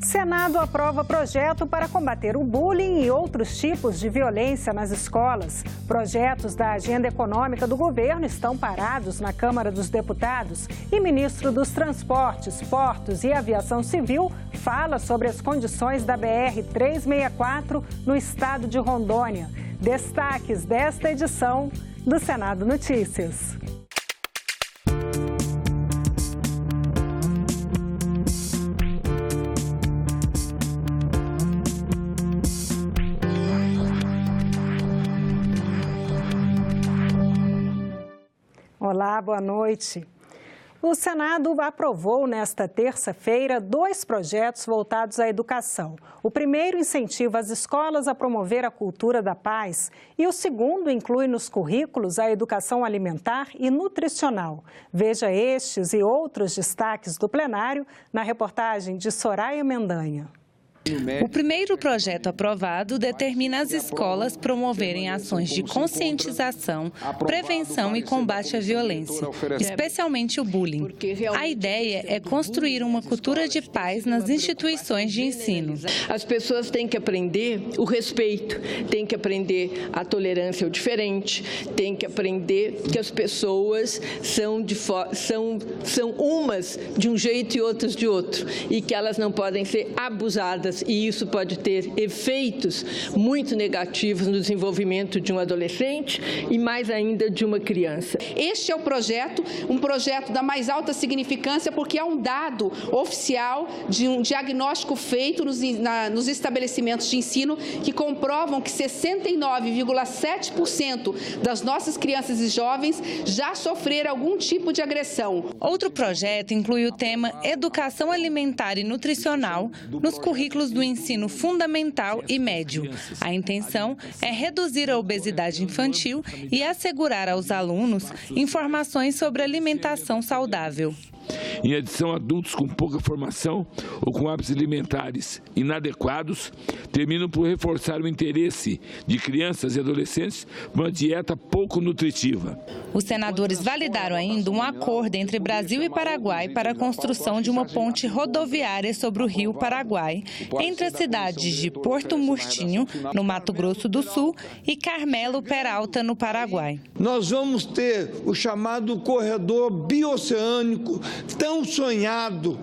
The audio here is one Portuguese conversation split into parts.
Senado aprova projeto para combater o bullying e outros tipos de violência nas escolas. Projetos da agenda econômica do governo estão parados na Câmara dos Deputados e ministro dos Transportes, Portos e Aviação Civil fala sobre as condições da BR-364 no estado de Rondônia. Destaques desta edição do Senado Notícias. Olá, boa noite. O Senado aprovou nesta terça-feira 2 projetos voltados à educação. O primeiro incentiva as escolas a promover a cultura da paz e o segundo inclui nos currículos a educação alimentar e nutricional. Veja estes e outros destaques do plenário na reportagem de Soraya Mendanha. O primeiro projeto aprovado determina as escolas promoverem ações de conscientização, prevenção e combate à violência, especialmente o bullying. A ideia é construir uma cultura de paz nas instituições de ensino. As pessoas têm que aprender o respeito, têm que aprender a tolerância ao diferente, têm que aprender que as pessoas são umas de um jeito e outras de outro, e que elas não podem ser abusadas. E isso pode ter efeitos muito negativos no desenvolvimento de um adolescente e mais ainda de uma criança. Este é um projeto da mais alta significância porque é um dado oficial de um diagnóstico feito nos estabelecimentos de ensino que comprovam que 69,7% das nossas crianças e jovens já sofreram algum tipo de agressão. Outro projeto inclui o tema Educação Alimentar e Nutricional nos currículos do ensino fundamental e médio. A intenção é reduzir a obesidade infantil e assegurar aos alunos informações sobre alimentação saudável. Em adição, adultos com pouca formação ou com hábitos alimentares inadequados terminam por reforçar o interesse de crianças e adolescentes por uma dieta pouco nutritiva. Os senadores validaram ainda um acordo entre Brasil e Paraguai para a construção de uma ponte rodoviária sobre o rio Paraguai, entre as cidades de Porto Murtinho, no Mato Grosso do Sul, e Carmelo Peralta, no Paraguai. Nós vamos ter o chamado corredor bioceânico, tão sonhado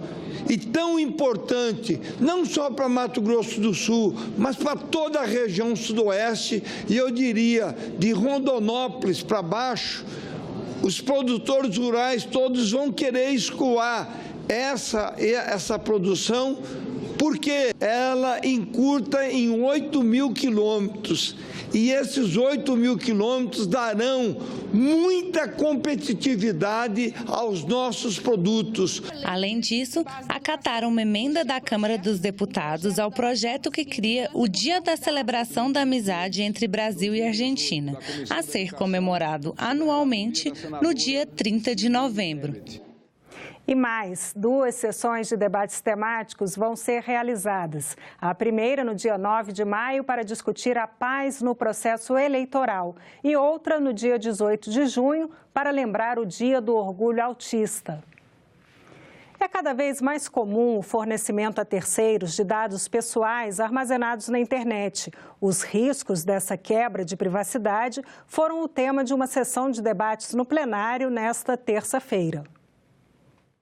e tão importante, não só para Mato Grosso do Sul, mas para toda a região sudoeste, e eu diria, de Rondonópolis para baixo, os produtores rurais todos vão querer escoar essa produção, porque ela encurta em 8.000 quilômetros. E esses 8.000 quilômetros darão muita competitividade aos nossos produtos. Além disso, acataram uma emenda da Câmara dos Deputados ao projeto que cria o Dia da Celebração da Amizade entre Brasil e Argentina, a ser comemorado anualmente no dia 30 de novembro. E mais, 2 sessões de debates temáticos vão ser realizadas. A primeira no dia 9 de maio para discutir a paz no processo eleitoral e outra no dia 18 de junho para lembrar o Dia do Orgulho Autista. É cada vez mais comum o fornecimento a terceiros de dados pessoais armazenados na internet. Os riscos dessa quebra de privacidade foram o tema de uma sessão de debates no plenário nesta terça-feira.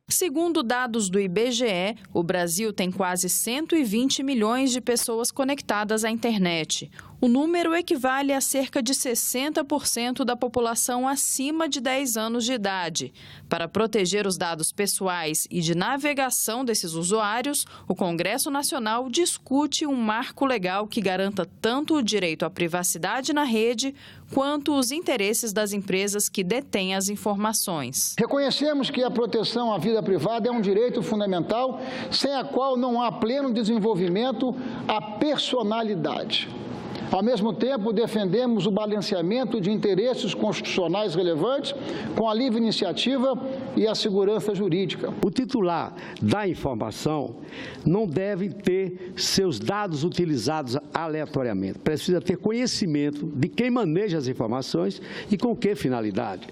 Segundo dados do IBGE, o Brasil tem quase 120 milhões de pessoas conectadas à internet. O número equivale a cerca de 60% da população acima de 10 anos de idade. Para proteger os dados pessoais e de navegação desses usuários, o Congresso Nacional discute um marco legal que garanta tanto o direito à privacidade na rede, quanto os interesses das empresas que detêm as informações. Reconhecemos que a proteção à vida privada é um direito fundamental, sem a qual não há pleno desenvolvimento à personalidade. Ao mesmo tempo, defendemos o balanceamento de interesses constitucionais relevantes com a livre iniciativa e a segurança jurídica. O titular da informação não deve ter seus dados utilizados aleatoriamente. Precisa ter conhecimento de quem maneja as informações e com que finalidade.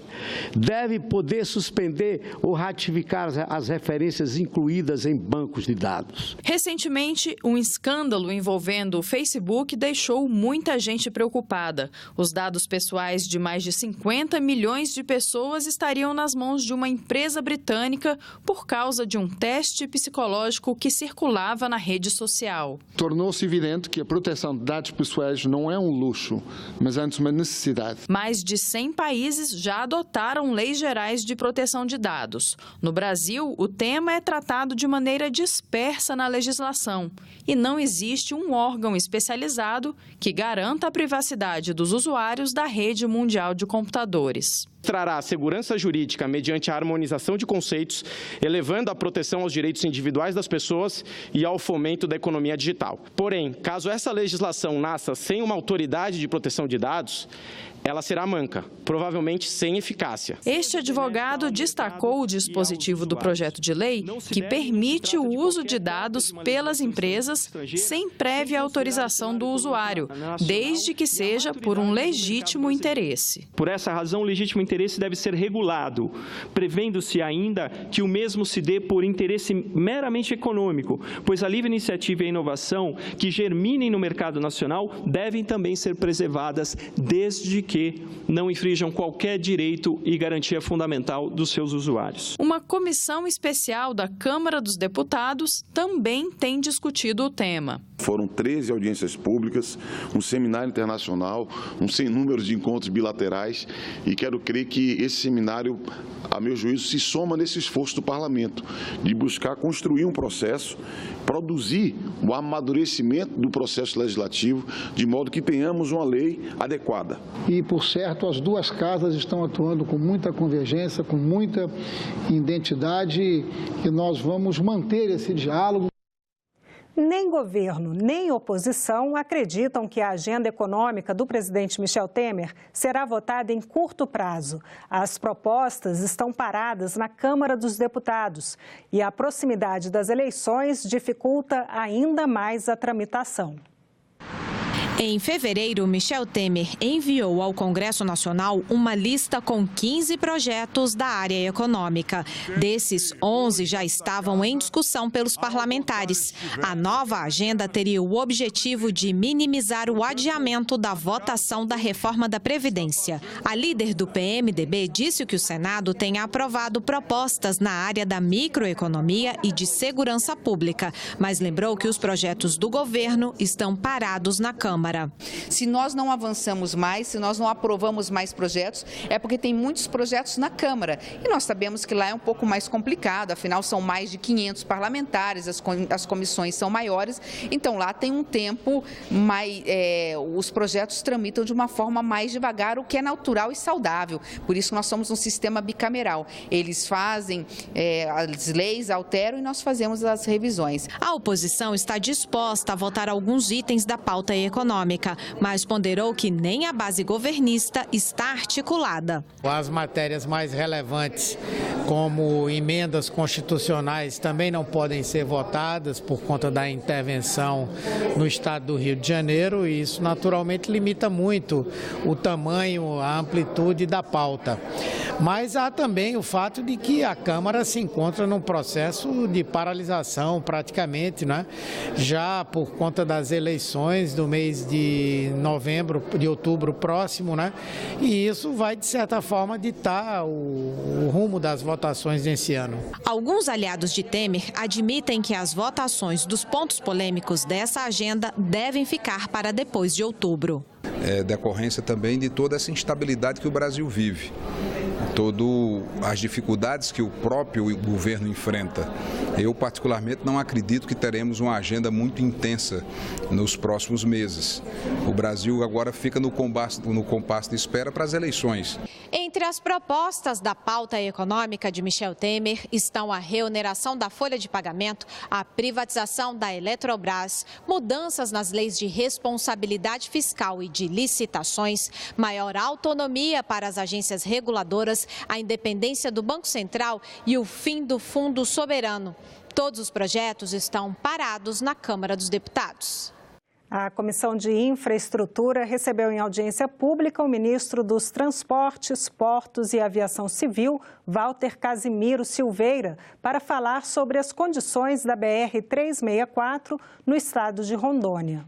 Deve poder suspender ou ratificar as referências incluídas em bancos de dados. Recentemente, um escândalo envolvendo o Facebook deixou muita gente preocupada. Os dados pessoais de mais de 50 milhões de pessoas estariam nas mãos de uma empresa britânica por causa de um teste psicológico que circulava na rede social. Tornou-se evidente que a proteção de dados pessoais não é um luxo, mas antes uma necessidade. Mais de 100 países já adotaram leis gerais de proteção de dados. No Brasil, o tema é tratado de maneira dispersa na legislação e não existe um órgão especializado que garanta a privacidade dos usuários da rede mundial de computadores. Trará a segurança jurídica mediante a harmonização de conceitos, elevando a proteção aos direitos individuais das pessoas e ao fomento da economia digital. Porém, caso essa legislação nasça sem uma autoridade de proteção de dados, ela será manca, provavelmente sem eficácia. Este advogado destacou o dispositivo do projeto de lei que permite o uso de dados pelas empresas sem prévia autorização do usuário, desde que seja por um legítimo interesse. Por essa razão, o legítimo interesse deve ser regulado, prevendo-se ainda que o mesmo se dê por interesse meramente econômico, pois a livre iniciativa e a inovação que germinem no mercado nacional devem também ser preservadas desde que não infringam qualquer direito e garantia fundamental dos seus usuários. Uma comissão especial da Câmara dos Deputados também tem discutido o tema. Foram 13 audiências públicas, um seminário internacional, um sem número de encontros bilaterais e quero crer que esse seminário, a meu juízo, se soma nesse esforço do Parlamento de buscar construir um processo, produzir o amadurecimento do processo legislativo de modo que tenhamos uma lei adequada. E, por certo, as duas casas estão atuando com muita convergência, com muita identidade e nós vamos manter esse diálogo. Nem governo, nem oposição acreditam que a agenda econômica do presidente Michel Temer será votada em curto prazo. As propostas estão paradas na Câmara dos Deputados e a proximidade das eleições dificulta ainda mais a tramitação. Em fevereiro, Michel Temer enviou ao Congresso Nacional uma lista com 15 projetos da área econômica. Desses, 11 já estavam em discussão pelos parlamentares. A nova agenda teria o objetivo de minimizar o adiamento da votação da reforma da Previdência. A líder do PMDB disse que o Senado tem aprovado propostas na área da microeconomia e de segurança pública, mas lembrou que os projetos do governo estão parados na Câmara. Se nós não avançamos mais, se nós não aprovamos mais projetos, é porque tem muitos projetos na Câmara. E nós sabemos que lá é um pouco mais complicado, afinal são mais de 500 parlamentares, as comissões são maiores, então lá tem um tempo, os projetos tramitam de uma forma mais devagar, o que é natural e saudável. Por isso nós somos um sistema bicameral. Eles fazem as leis, alteram e nós fazemos as revisões. A oposição está disposta a votar alguns itens da pauta econômica, mas ponderou que nem a base governista está articulada. As matérias mais relevantes, como emendas constitucionais, também não podem ser votadas por conta da intervenção no estado do Rio de Janeiro e isso naturalmente limita muito o tamanho, a amplitude da pauta. Mas há também o fato de que a Câmara se encontra num processo de paralisação praticamente, né? Já por conta das eleições do mês de outubro próximo, né? E isso vai, de certa forma, ditar o rumo das votações desse ano. Alguns aliados de Temer admitem que as votações dos pontos polêmicos dessa agenda devem ficar para depois de outubro. Decorrência também de toda essa instabilidade que o Brasil vive. Todas as dificuldades que o próprio governo enfrenta. Eu, particularmente, não acredito que teremos uma agenda muito intensa nos próximos meses. O Brasil agora fica no compasso de espera para as eleições. Entre as propostas da pauta econômica de Michel Temer estão a reoneração da folha de pagamento, a privatização da Eletrobras, mudanças nas leis de responsabilidade fiscal e de licitações, maior autonomia para as agências reguladoras, a independência do Banco Central e o fim do Fundo Soberano. Todos os projetos estão parados na Câmara dos Deputados. A Comissão de Infraestrutura recebeu em audiência pública o ministro dos Transportes, Portos e Aviação Civil, Walter Casimiro Silveira, para falar sobre as condições da BR-364 no estado de Rondônia.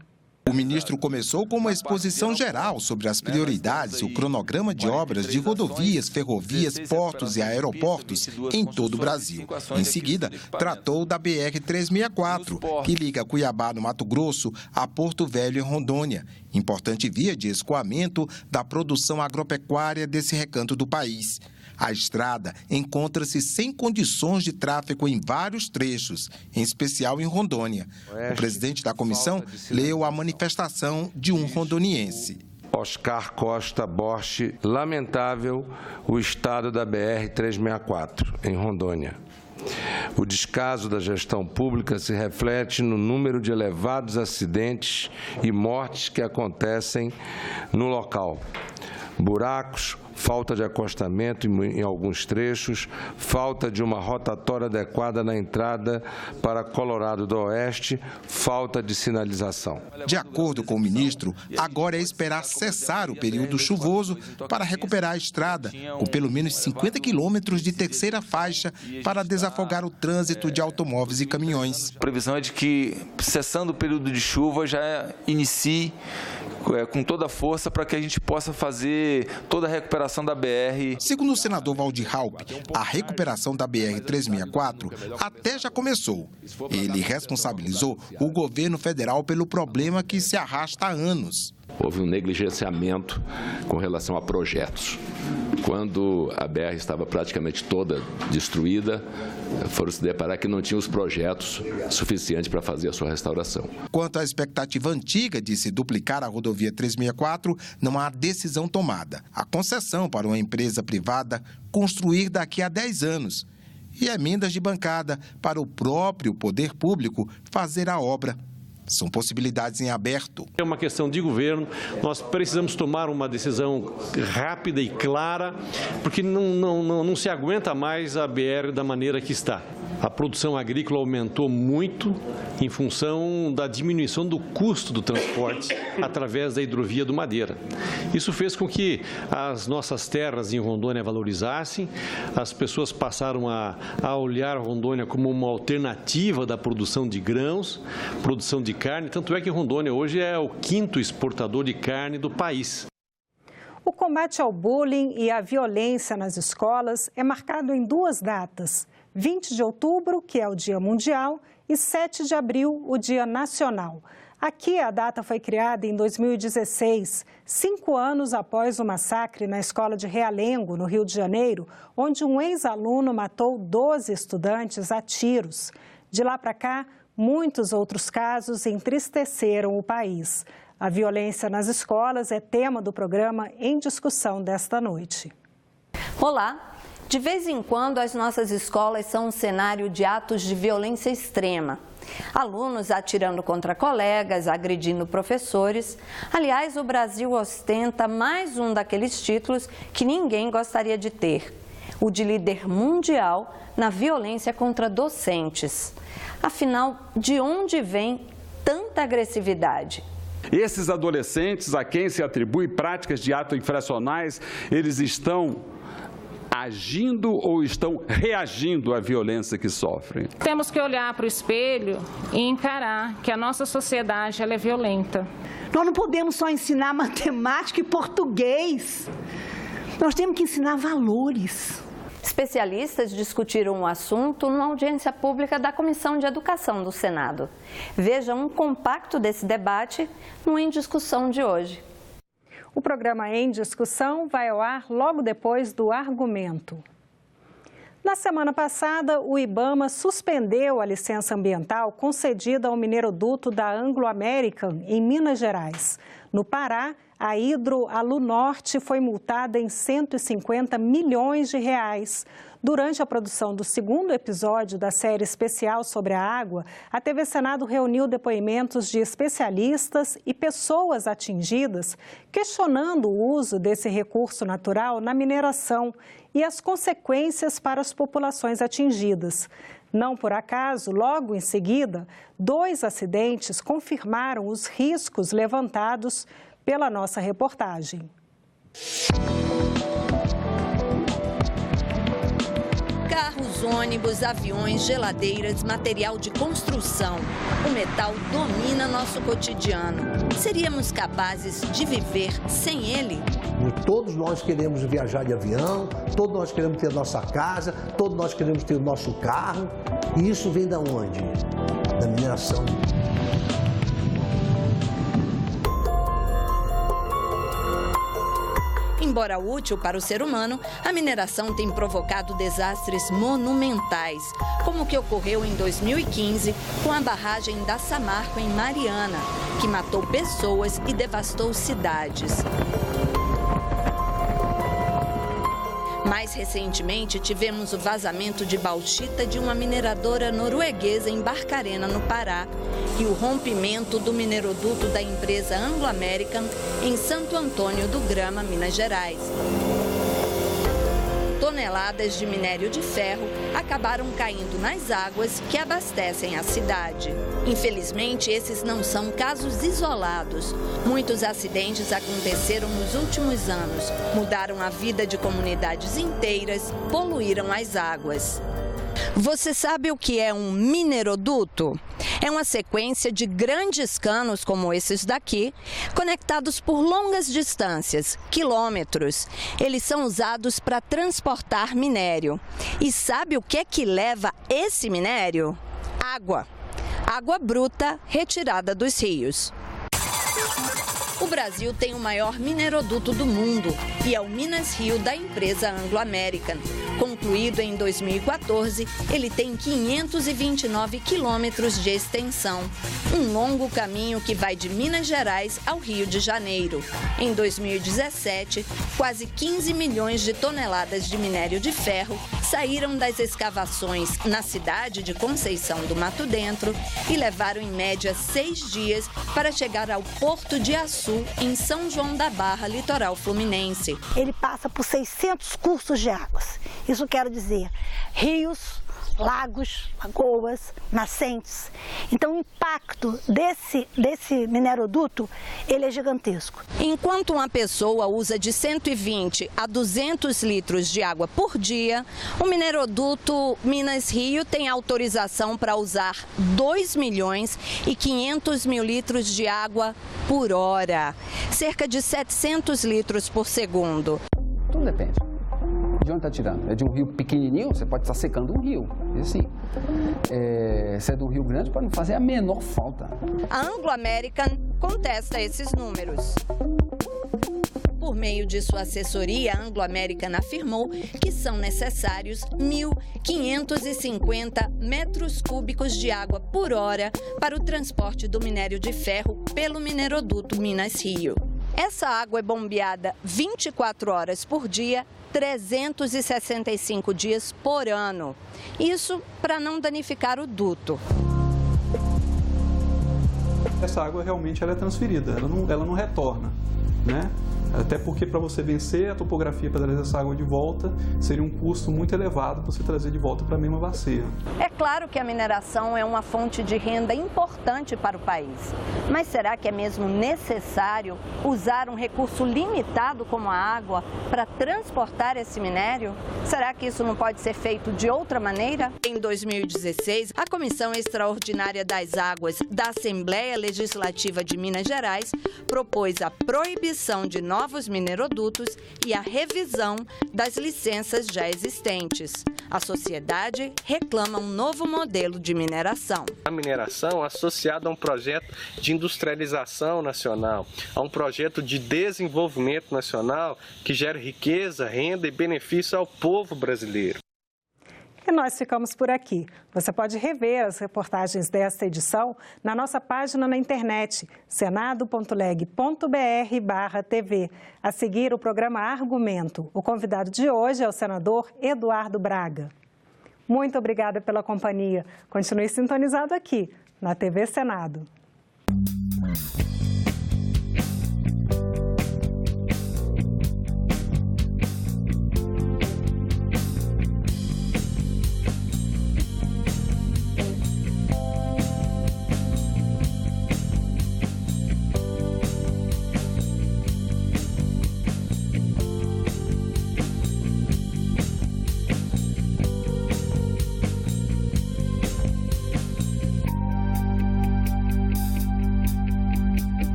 O ministro começou com uma exposição geral sobre as prioridades e o cronograma de obras de rodovias, ferrovias, portos e aeroportos em todo o Brasil. Em seguida, tratou da BR-364, que liga Cuiabá, no Mato Grosso, a Porto Velho, em Rondônia, importante via de escoamento da produção agropecuária desse recanto do país. A estrada encontra-se sem condições de tráfego em vários trechos, em especial em Rondônia. O presidente da comissão leu a manifestação de um rondoniense. Oscar Costa Borche, lamentável o estado da BR-364, em Rondônia. O descaso da gestão pública se reflete no número de elevados acidentes e mortes que acontecem no local. Buracos, falta de acostamento em alguns trechos, falta de uma rotatória adequada na entrada para Colorado do Oeste, falta de sinalização. De acordo com o ministro, agora é esperar cessar o período chuvoso para recuperar a estrada, com pelo menos 50 quilômetros de terceira faixa para desafogar o trânsito de automóveis e caminhões. A previsão é de que, cessando o período de chuva, já inicie com toda a força para que a gente possa fazer toda a recuperação da BR. Segundo o senador Valdir Raupp, a recuperação da BR-364 até já começou. Ele responsabilizou o governo federal pelo problema que se arrasta há anos. Houve um negligenciamento com relação a projetos. Quando a BR estava praticamente toda destruída, foram se deparar que não tinha os projetos suficientes para fazer a sua restauração. Quanto à expectativa antiga de se duplicar a rodovia 364, não há decisão tomada. A concessão para uma empresa privada construir daqui a 10 anos e emendas de bancada para o próprio poder público fazer a obra. São possibilidades em aberto. É uma questão de governo, nós precisamos tomar uma decisão rápida e clara, porque não se aguenta mais a BR da maneira que está. A produção agrícola aumentou muito em função da diminuição do custo do transporte através da hidrovia do Madeira. Isso fez com que as nossas terras em Rondônia valorizassem, as pessoas passaram a olhar Rondônia como uma alternativa da produção de grãos, produção de carne, tanto é que Rondônia hoje é o 5º exportador de carne do país. O combate ao bullying e à violência nas escolas é marcado em 2 datas. 20 de outubro, que é o Dia Mundial, e 7 de abril, o Dia Nacional. Aqui, a data foi criada em 2016, 5 anos após o massacre na escola de Realengo, no Rio de Janeiro, onde um ex-aluno matou 12 estudantes a tiros. De lá para cá, muitos outros casos entristeceram o país. A violência nas escolas é tema do programa Em Discussão desta noite. Olá! De vez em quando, as nossas escolas são um cenário de atos de violência extrema. Alunos atirando contra colegas, agredindo professores. Aliás, o Brasil ostenta mais um daqueles títulos que ninguém gostaria de ter: o de líder mundial na violência contra docentes. Afinal, de onde vem tanta agressividade? Esses adolescentes a quem se atribui práticas de atos infracionais, eles estão agindo ou estão reagindo à violência que sofrem? Temos que olhar para o espelho e encarar que a nossa sociedade ela é violenta. Nós não podemos só ensinar matemática e português. Nós temos que ensinar valores. Especialistas discutiram o assunto numa audiência pública da Comissão de Educação do Senado. Veja um compacto desse debate no Em Discussão de hoje. O programa Em Discussão vai ao ar logo depois do Argumento. Na semana passada, o IBAMA suspendeu a licença ambiental concedida ao mineroduto da Anglo American, em Minas Gerais. No Pará, a Hidroalunorte foi multada em 150 milhões de reais. Durante a produção do segundo episódio da série especial sobre a água, a TV Senado reuniu depoimentos de especialistas e pessoas atingidas, questionando o uso desse recurso natural na mineração e as consequências para as populações atingidas. Não por acaso, logo em seguida, 2 acidentes confirmaram os riscos levantados pela nossa reportagem. Carros, ônibus, aviões, geladeiras, material de construção. O metal domina nosso cotidiano. Seríamos capazes de viver sem ele? Todos nós queremos viajar de avião, todos nós queremos ter nossa casa, todos nós queremos ter o nosso carro. E isso vem da onde? Da mineração. Embora útil para o ser humano, a mineração tem provocado desastres monumentais, como o que ocorreu em 2015 com a barragem da Samarco em Mariana, que matou pessoas e devastou cidades. Mais recentemente, tivemos o vazamento de bauxita de uma mineradora norueguesa em Barcarena, no Pará, e o rompimento do mineroduto da empresa Anglo American em Santo Antônio do Grama, Minas Gerais. Toneladas de minério de ferro acabaram caindo nas águas que abastecem a cidade. Infelizmente, esses não são casos isolados. Muitos acidentes aconteceram nos últimos anos, mudaram a vida de comunidades inteiras, poluíram as águas. Você sabe o que é um mineroduto? É uma sequência de grandes canos como esses daqui, conectados por longas distâncias, quilômetros. Eles são usados para transportar minério. E sabe o que é que leva esse minério? Água. Água bruta retirada dos rios. O Brasil tem o maior mineroduto do mundo e é o Minas Rio da empresa Anglo American. Concluído em 2014, ele tem 529 quilômetros de extensão, um longo caminho que vai de Minas Gerais ao Rio de Janeiro. Em 2017, quase 15 milhões de toneladas de minério de ferro saíram das escavações na cidade de Conceição do Mato Dentro e levaram em média 6 dias para chegar ao Porto de Açu, em São João da Barra, litoral fluminense. Ele passa por 600 cursos de águas. Isso quer dizer rios, lagos, lagoas, nascentes. Então o impacto desse mineroduto, ele é gigantesco. Enquanto uma pessoa usa de 120 a 200 litros de água por dia, o mineroduto Minas Rio tem autorização para usar 2 milhões e 500 mil litros de água por hora, cerca de 700 litros por segundo. Tudo depende. De onde está tirando? É de um rio pequenininho, você pode estar secando um rio. E assim, se é de um rio grande, pode não fazer a menor falta. A Anglo American contesta esses números. Por meio de sua assessoria, a Anglo American afirmou que são necessários 1.550 metros cúbicos de água por hora para o transporte do minério de ferro pelo mineroduto Minas Rio. Essa água é bombeada 24 horas por dia, 365 dias por ano. Isso para não danificar o duto. Essa água realmente ela é transferida, ela não retorna, né? Até porque para você vencer a topografia para trazer essa água de volta, seria um custo muito elevado para você trazer de volta para a mesma bacia. É claro que a mineração é uma fonte de renda importante para o país. Mas será que é mesmo necessário usar um recurso limitado como a água para transportar esse minério? Será que isso não pode ser feito de outra maneira? Em 2016, a Comissão Extraordinária das Águas da Assembleia Legislativa de Minas Gerais propôs a proibição de novos minerodutos e a revisão das licenças já existentes. A sociedade reclama um novo modelo de mineração. A mineração associada a um projeto de industrialização nacional, a um projeto de desenvolvimento nacional que gere riqueza, renda e benefício ao povo brasileiro. E nós ficamos por aqui. Você pode rever as reportagens desta edição na nossa página na internet, senado.leg.br/TV. A seguir, o programa Argumento. O convidado de hoje é o senador Eduardo Braga. Muito obrigada pela companhia. Continue sintonizado aqui, na TV Senado.